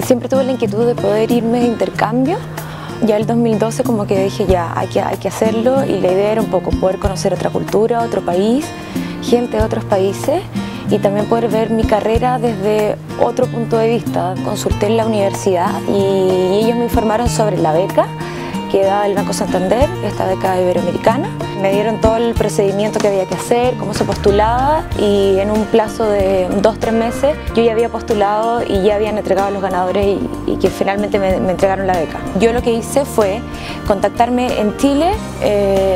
Siempre tuve la inquietud de poder irme de intercambio. Ya el 2012 como que dije ya, hay que hacerlo, y la idea era un poco poder conocer otra cultura, otro país, gente de otros países, y también poder ver mi carrera desde otro punto de vista. Consulté en la universidad y ellos me informaron sobre la beca que daba el Banco Santander, esta beca iberoamericana. Me dieron todo el procedimiento que había que hacer, cómo se postulaba, y en un plazo de 2-3 meses yo ya había postulado y ya habían entregado a los ganadores y que finalmente me entregaron la beca. Yo lo que hice fue contactarme en Chile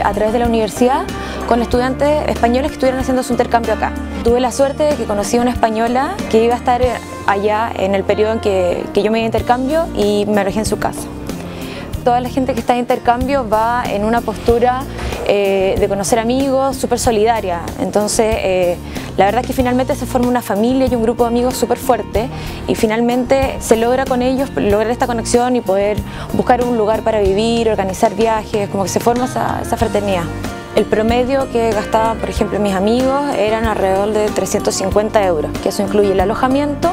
a través de la universidad con estudiantes españoles que estuvieran haciendo su intercambio acá. Tuve la suerte de que conocí a una española que iba a estar allá en el periodo en que yo me iba de intercambio, y me alojé en su casa. Toda la gente que está de intercambio va en una postura de conocer amigos, súper solidaria. Entonces, la verdad es que finalmente se forma una familia y un grupo de amigos súper fuerte, y finalmente se logra con ellos lograr esta conexión y poder buscar un lugar para vivir, organizar viajes, como que se forma esa fraternidad. El promedio que gastaban, por ejemplo, mis amigos eran alrededor de 350 euros, que eso incluye el alojamiento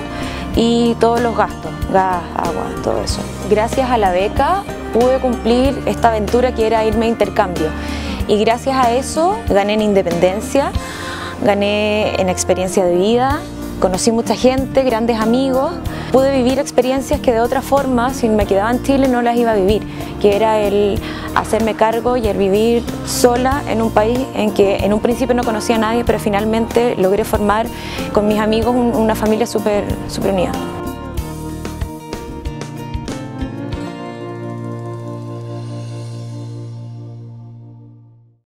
y todos los gastos, gas, agua, todo eso. Gracias a la beca pude cumplir esta aventura que era irme a intercambio, y gracias a eso gané en independencia, gané en experiencia de vida, conocí mucha gente, grandes amigos, pude vivir experiencias que de otra forma, si me quedaba en Chile, no las iba a vivir, que era el hacerme cargo y el vivir sola en un país en que en un principio no conocía a nadie, pero finalmente logré formar con mis amigos una familia súper unida.